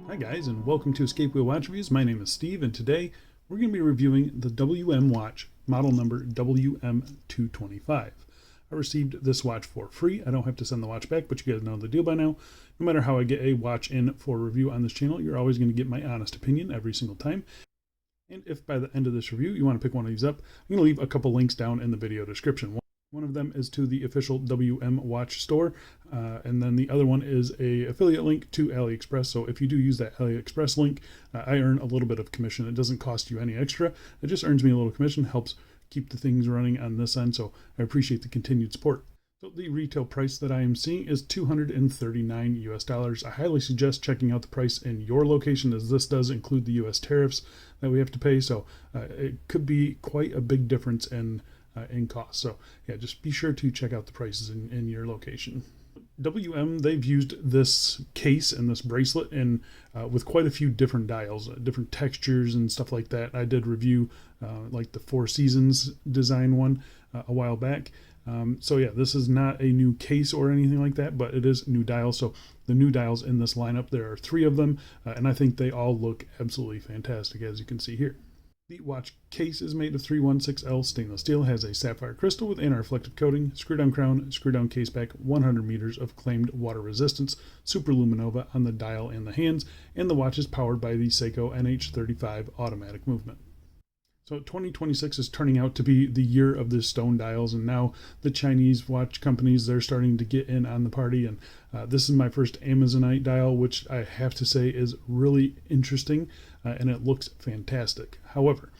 Hi guys, and welcome to Escape Wheel Watch Reviews. My name is Steve, and today we're going to be reviewing the WM watch, model number WM225. I received this watch for free. I don't have to send the watch back, but you guys know the deal by now. No matter how I get a watch in for review on this channel, you're always going to get my honest opinion every single time. And if by the end of this review you want to pick one of these up, I'm going to leave a couple links down in the video description. One of them is to the official WM watch store, and then the other one is a affiliate link to AliExpress. So if you do use that AliExpress link, I earn a little bit of commission. It doesn't cost you any extra. It just earns me a little commission, helps keep the things running on this end. So I appreciate the continued support. So the retail price that I am seeing is $239 US. I highly suggest checking out the price in your location, as this does include the US tariffs that we have to pay. So it could be quite a big difference in cost. So yeah, just be sure to check out the prices in your location. WM, they've used this case and this bracelet in with quite a few different dials, different textures and stuff like that. I did review like the Four Seasons design one a while back. So yeah, this is not a new case or anything like that, but it is new dials. So the new dials in this lineup, there are 3 of them, and I think they all look absolutely fantastic, as you can see here. The watch case is made of 316L stainless steel, has a sapphire crystal with anti-reflective coating, screw-down crown, screw-down case back, 100 meters of claimed water resistance, super luminova on the dial and the hands, and the watch is powered by the Seiko NH35 automatic movement. So 2026 is turning out to be the year of the stone dials, and now the Chinese watch companies, they're starting to get in on the party, and this is my first Amazonite dial, which I have to say is really interesting, and it looks fantastic. However,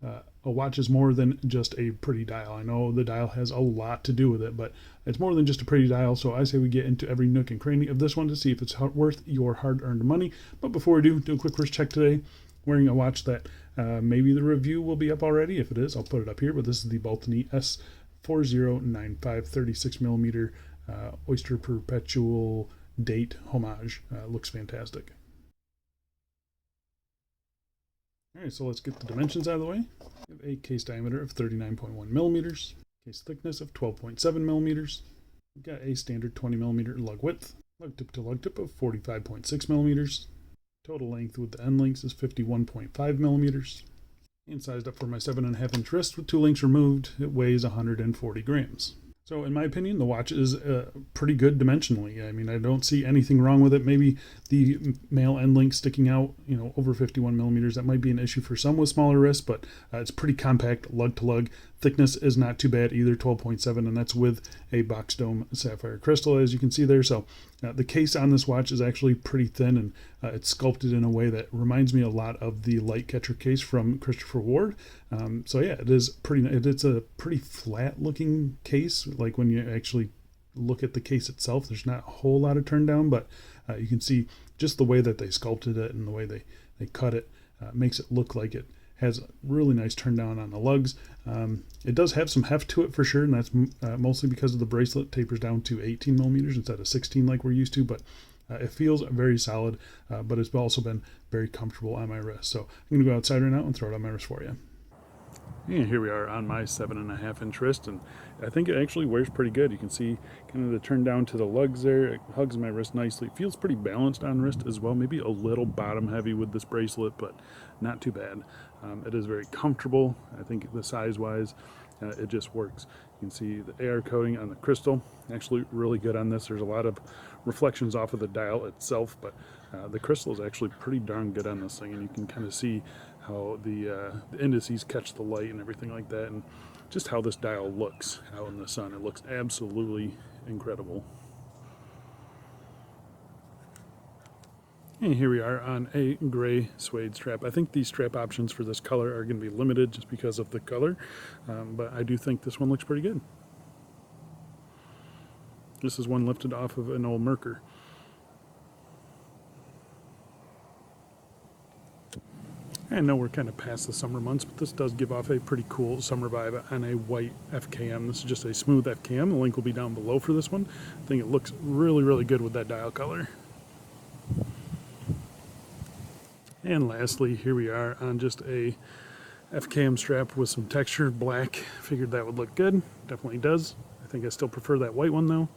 a watch is more than just a pretty dial. I know the dial has a lot to do with it, but it's more than just a pretty dial, so I say we get into every nook and cranny of this one to see if it's worth your hard-earned money. But before we do a quick wrist check today. Wearing a watch that maybe the review will be up already. If it is, I'll put it up here, but this is the Baltony S4095 36 millimeter Oyster Perpetual Date Homage. Looks fantastic. Alright, so let's get the dimensions out of the way. We have a case diameter of 39.1 millimeters, case thickness of 12.7 millimeters. We've got a standard 20 millimeter lug width, lug tip to lug tip of 45.6 millimeters. Total length with the end links is 51.5 millimeters. And sized up for my 7.5 inch wrist with 2 links removed, it weighs 140 grams. So in my opinion, the watch is pretty good dimensionally. I mean, I don't see anything wrong with it. Maybe the male end link sticking out, over 51 millimeters, that might be an issue for some with smaller wrists, but it's pretty compact, lug to lug. Thickness is not too bad either, 12.7, and that's with a box dome sapphire crystal, as you can see there. So the case on this watch is actually pretty thin, and it's sculpted in a way that reminds me a lot of the light catcher case from Christopher Ward. So yeah, it's a pretty flat looking case. Like when you actually look at the case itself, there's not a whole lot of turn down, but you can see just the way that they sculpted it and the way they cut it makes it look like it has a really nice turn down on the lugs. It does have some heft to it for sure, and that's mostly because of the bracelet tapers down to 18 millimeters instead of 16 like we're used to, but it feels very solid, but it's also been very comfortable on my wrist. So I'm going to go outside right now and throw it on my wrist for you. And here we are on my 7.5 inch wrist, and I think it actually wears pretty good. You can see kind of the turn down to the lugs there. It hugs my wrist nicely. It feels pretty balanced on wrist as well. Maybe a little bottom heavy with this bracelet, but not too bad. It is very comfortable. I think the size wise, it just works. You can see the AR coating on the crystal, actually really good on this. There's a lot of reflections off of the dial itself, but the crystal is actually pretty darn good on this thing, and you can kind of see how the indices catch the light and everything like that, and just how this dial looks out in the sun. It looks absolutely incredible. And here we are on a gray suede strap. I think these strap options for this color are going to be limited just because of the color, but I do think this one looks pretty good. This is one lifted off of an old Merkur. I know we're kind of past the summer months, but this does give off a pretty cool summer vibe on a white FKM. This is just a smooth FKM. The link will be down below for this one. I think it looks really, really good with that dial color. And lastly, here we are on just a FKM strap with some texture, black. Figured that would look good. Definitely does. I think I still prefer that white one though,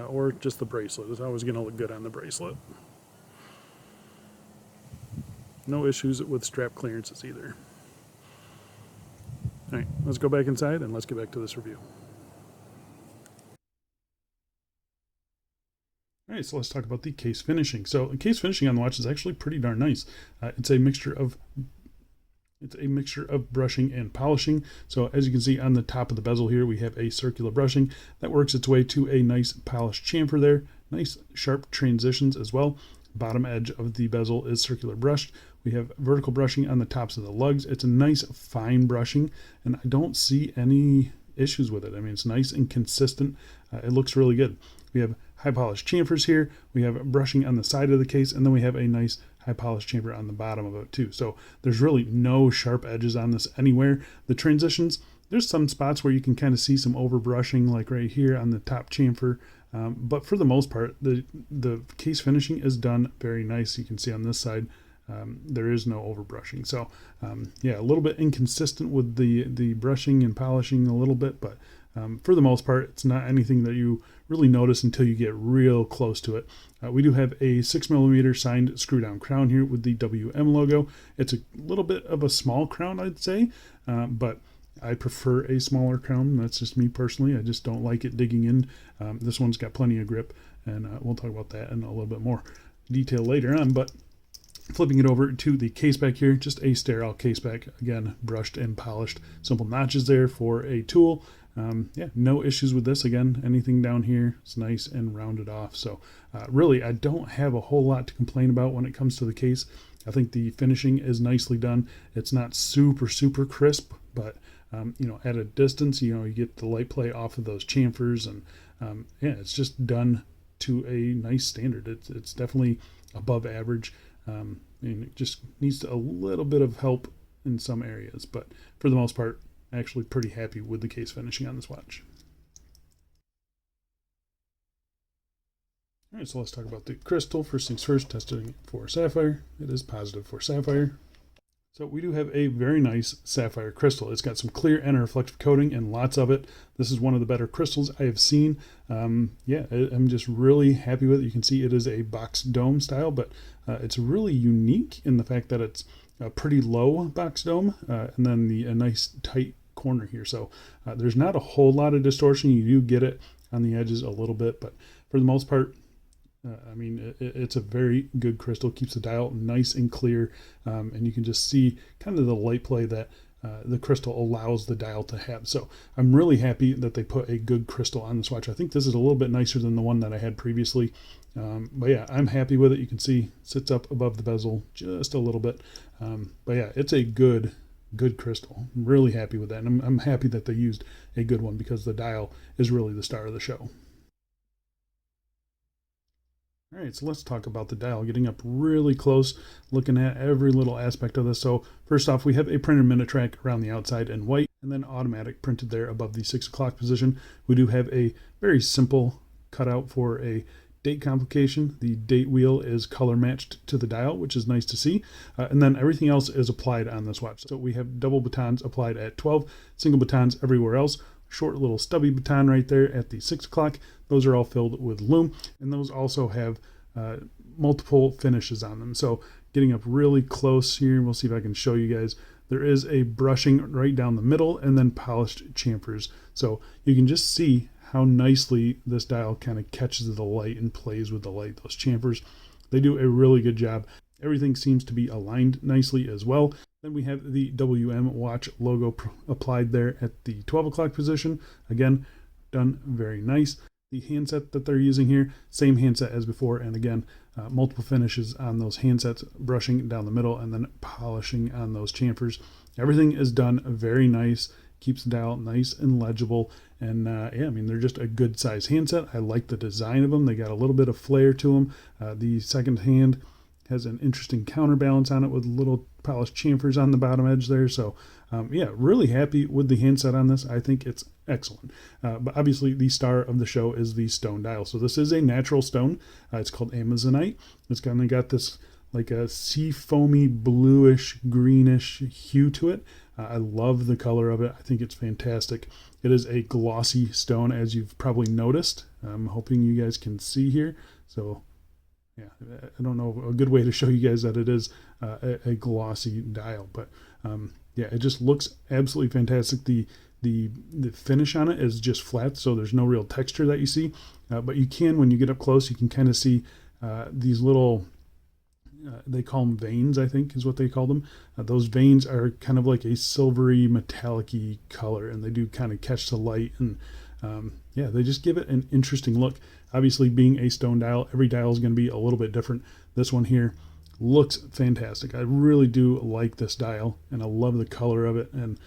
or just the bracelet. It's always going to look good on the bracelet. No issues with strap clearances either. All right, let's go back inside and let's get back to this review. All right, so let's talk about the case finishing. So the case finishing on the watch is actually pretty darn nice. It's a mixture of brushing and polishing. So as you can see on the top of the bezel here, we have a circular brushing that works its way to a nice polished chamfer there. Nice sharp transitions as well. Bottom edge of the bezel is circular brushed. We have vertical brushing on the tops of the lugs. It's a nice fine brushing, and I don't see any issues with it. I mean, it's nice and consistent. It looks really good. We have high polished chamfers here. We have brushing on the side of the case, and then we have a nice high polished chamfer on the bottom of it too. So there's really no sharp edges on this anywhere. The transitions, there's some spots where you can kind of see some over brushing, like right here on the top chamfer. But for the most part, the case finishing is done very nice. You can see on this side, there is no over brushing. So yeah, a little bit inconsistent with the brushing and polishing a little bit, but for the most part, it's not anything that you really notice until you get real close to it. We do have a 6mm signed screw down crown here with the WM logo. It's a little bit of a small crown, I'd say, but I prefer a smaller crown. That's just me personally. I just don't like it digging in. This one's got plenty of grip, and we'll talk about that in a little bit more detail later on. But flipping it over to the case back here, just a sterile case back, again, brushed and polished. Simple notches there for a tool. Yeah, no issues with this. Again, anything down here is nice and rounded off. So really, I don't have a whole lot to complain about when it comes to the case. I think the finishing is nicely done. It's not super crisp, but you know, at a distance, you know, you get the light play off of those chamfers, and yeah, it's just done to a nice standard. It's definitely above average. And it just needs a little bit of help in some areas, but for the most part, actually pretty happy with the case finishing on this watch. All right, so let's talk about the crystal. First things first, testing for sapphire. It is positive for sapphire. So we do have a very nice sapphire crystal. It's got some clear and reflective coating and lots of it. This is one of the better crystals I have seen. Yeah, I'm just really happy with it. You can see it is a box dome style, but it's really unique in the fact that it's a pretty low box dome, and then a nice tight corner here. So there's not a whole lot of distortion. You do get it on the edges a little bit, but for the most part, I mean, it's a very good crystal. Keeps the dial nice and clear, and you can just see kind of the light play that the crystal allows the dial to have. So I'm really happy that they put a good crystal on this watch. I think this is a little bit nicer than the one that I had previously. But yeah, I'm happy with it. You can see sits up above the bezel just a little bit. But yeah, it's a good crystal. I'm really happy with that. And I'm happy that they used a good one, because the dial is really the star of the show. All right, so let's talk about the dial, getting up really close, looking at every little aspect of this. So first off, we have a printed minute track around the outside in white, and then automatic printed there above the 6 o'clock position. We do have a very simple cutout for a date complication. The date wheel is color matched to the dial, which is nice to see. And then everything else is applied on this watch. So we have double batons applied at 12, single batons everywhere else. Short little stubby baton right there at the 6 o'clock. Those are all filled with Lume, and those also have multiple finishes on them. So getting up really close here, we'll see if I can show you guys. There is a brushing right down the middle, and then polished chamfers. So you can just see how nicely this dial kind of catches the light and plays with the light. Those chamfers, they do a really good job. Everything seems to be aligned nicely as well. Then we have the WM watch logo applied there at the 12 o'clock position. Again, done very nice. The handset that they're using here, same handset as before, and again, multiple finishes on those handsets, brushing down the middle and then polishing on those chamfers. Everything is done very nice, keeps the dial nice and legible, and yeah, I mean, they're just a good size handset. I like the design of them. They got a little bit of flair to them. The second hand has an interesting counterbalance on it with little polished chamfers on the bottom edge there. So yeah, really happy with the handset on this. I think it's excellent. But obviously the star of the show is the stone dial. So this is a natural stone. It's called Amazonite. It's kind of got this like a sea foamy bluish greenish hue to it. I love the color of it. I think it's fantastic. It is a glossy stone, as you've probably noticed. I'm hoping you guys can see here. So Yeah, I don't know a good way to show you guys that it is a glossy dial, but yeah, it just looks absolutely fantastic. The finish on it is just flat, so there's no real texture that you see, but you can, when you get up close, you can kind of see these little they call them veins, I think is what they call them. Those veins are kind of like a silvery metallic-y color, and they do kind of catch the light, and yeah, they just give it an interesting look. Obviously, being a stone dial, every dial is going to be a little bit different. This one here looks fantastic. I really do like this dial, and I love the color of it, and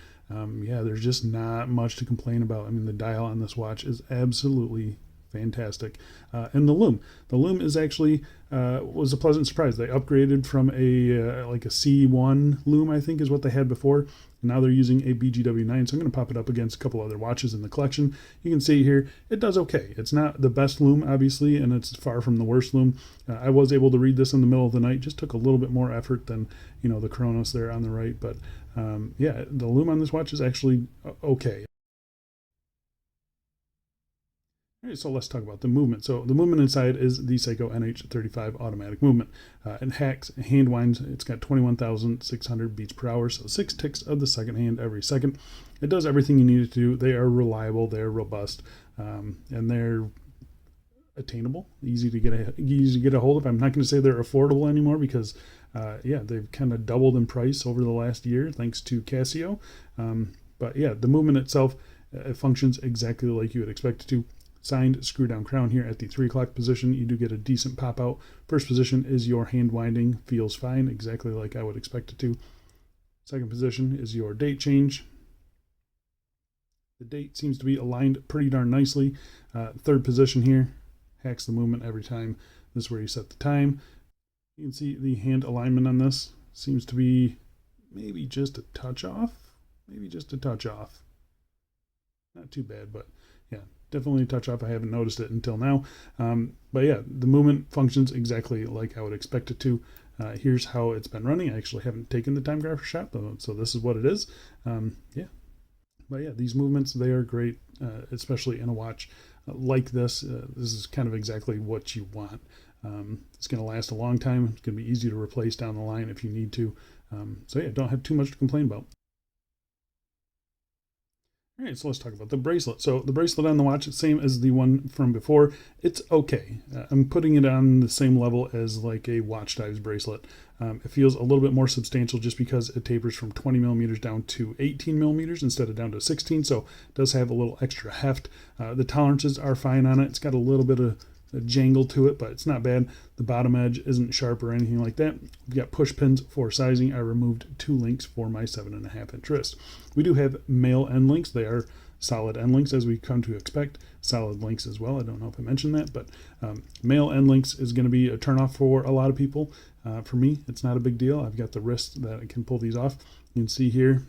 yeah, there's just not much to complain about. I mean, the dial on this watch is absolutely fantastic. And the Lume is actually was a pleasant surprise. They upgraded from a like a C1 Lume, I think is what they had before. Now they're using a BGW9, so I'm going to pop it up against a couple other watches in the collection. You can see here, it does okay. It's not the best Lume, obviously, and it's far from the worst Lume. I was able to read this in the middle of the night. Just took a little bit more effort than, you know, the Chronos there on the right, but yeah, the Lume on this watch is actually okay. All right, so let's talk about the movement. So the movement inside is the Seiko NH35 automatic movement. It hacks hand winds. It's got 21,600 beats per hour, so 6 ticks of the second hand every second. It does everything you need it to do. They are reliable, they're robust, and they're attainable, easy to get a hold of. I'm not going to say they're affordable anymore because yeah, they've kind of doubled in price over the last year thanks to Casio. But yeah, the movement itself, it functions exactly like you would expect it to. Signed screw down crown here at the 3 o'clock position. You do get a decent pop out. First position is your hand winding, feels fine, exactly like I would expect it to. Second position is your date change. The date seems to be aligned pretty darn nicely. Third position here, hacks the movement every time. This is where you set the time. You can see the hand alignment on this seems to be maybe just a touch off. Maybe just a touch off. Not too bad, but yeah, definitely a touch off. I haven't noticed it until now. But yeah, the movement functions exactly like I would expect it to. Here's how it's been running. I actually haven't taken the time grapher shot, though, so this is what it is. Yeah. But yeah, these movements, they are great, especially in a watch like this. This is kind of exactly what you want. It's going to last a long time. It's going to be easy to replace down the line if you need to. So yeah, don't have too much to complain about. All right, so let's talk about the bracelet. So the bracelet on the watch is the same as the one from before. It's okay. I'm putting it on the same level as like a Watch Dives bracelet. It feels a little bit more substantial just because it tapers from 20 millimeters down to 18 millimeters instead of down to 16. So it does have a little extra heft. The tolerances are fine on it. It's got a little bit of a jangle to it, but it's not bad. The bottom edge isn't sharp or anything like that. We've got push pins for sizing. I removed 2 links for my 7.5-inch wrist. We do have male end links. They are solid end links as we come to expect. Solid links as well. I don't know if I mentioned that, but male end links is going to be a turnoff for a lot of people. For me, it's not a big deal. I've got the wrist that I can pull these off. You can see here,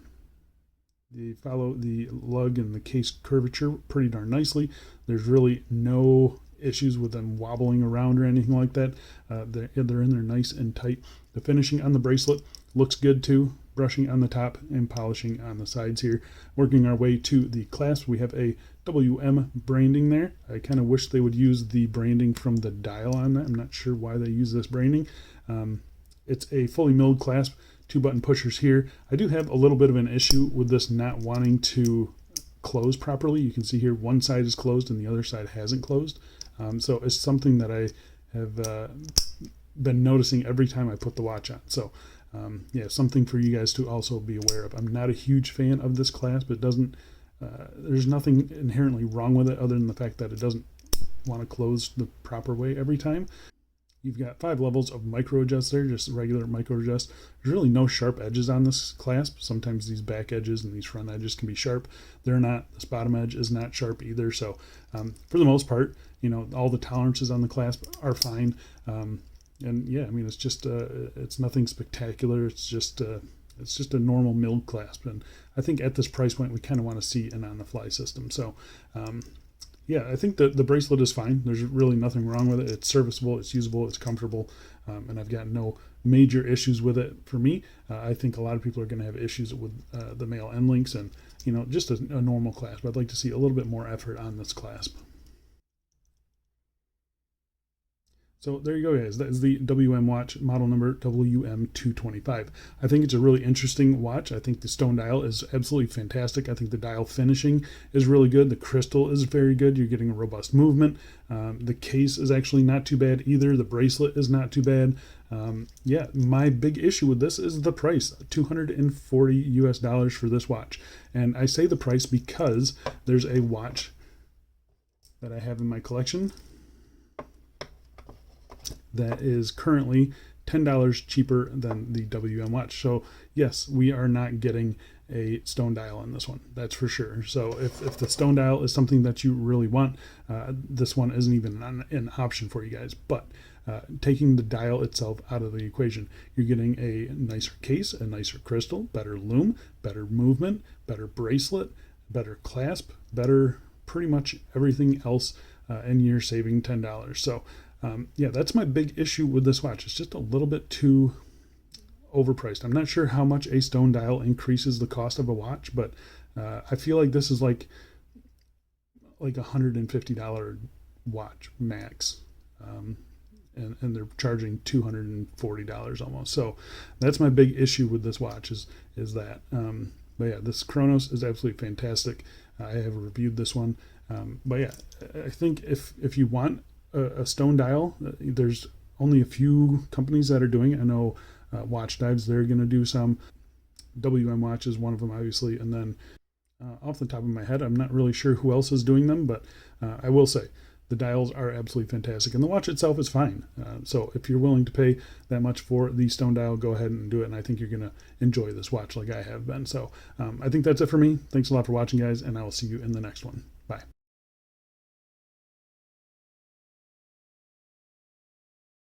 they follow the lug and the case curvature pretty darn nicely. There's really no issues with them wobbling around or anything like that. They're in there nice and tight. The finishing on the bracelet looks good too. Brushing on the top and polishing on the sides here. Working our way to the clasp, we have a WM branding there. I kind of wish they would use the branding from the dial on that. I'm not sure why they use this branding. It's a fully milled clasp, 2 button pushers here. I do have a little bit of an issue with this not wanting to close properly. You can see here one side is closed and the other side hasn't closed. So it's something that I have been noticing every time I put the watch on. So yeah, something for you guys to also be aware of. I'm not a huge fan of this clasp. It doesn't, there's nothing inherently wrong with it other than the fact that it doesn't want to close the proper way every time. You've got 5 levels of micro adjust there, just regular micro adjust. There's really no sharp edges on this clasp. Sometimes these back edges and these front edges can be sharp. They're not. This bottom edge is not sharp either. So for the most part, you know, all the tolerances on the clasp are fine. And yeah, I mean, it's just it's nothing spectacular. It's just a normal milled clasp. And I think at this price point, we kind of want to see an on-the-fly system. So yeah, I think the bracelet is fine. There's really nothing wrong with it. It's serviceable, it's usable, it's comfortable, and I've got no major issues with it for me. I think a lot of people are going to have issues with the male end links and, you know, just a normal clasp. I'd like to see a little bit more effort on this clasp. So there you go, guys. That is the WM watch, model number WM225. I think it's a really interesting watch. I think the stone dial is absolutely fantastic. I think the dial finishing is really good. The crystal is very good. You're getting a robust movement. The case is actually not too bad either. The bracelet is not too bad. Yeah, my big issue with this is the price, $240 US for this watch. And I say the price because there's a watch that I have in my collection that is currently $10 cheaper than the WM watch. So yes, we are not getting a stone dial on this one, that's for sure. So if the stone dial is something that you really want, this one isn't even an option for you guys. But taking the dial itself out of the equation, you're getting a nicer case, a nicer crystal, better lume, better movement, better bracelet, better clasp, better pretty much everything else, and you're saving $10. So yeah, that's my big issue with this watch. It's just a little bit too overpriced. I'm not sure how much a stone dial increases the cost of a watch, but I feel like this is like $150 watch max, and they're charging $240 almost. So that's my big issue with this watch is that. But yeah, this Chronos is absolutely fantastic. I have reviewed this one, but yeah, I think if you want a stone dial, there's only a few companies that are doing it. I know Watch Dives, they're going to do some. WM Watch is one of them, obviously. And then off the top of my head, I'm not really sure who else is doing them, but I will say the dials are absolutely fantastic. And the watch itself is fine. So if you're willing to pay that much for the stone dial, go ahead and do it. And I think you're going to enjoy this watch like I have been. So I think that's it for me. Thanks a lot for watching, guys, and I will see you in the next one.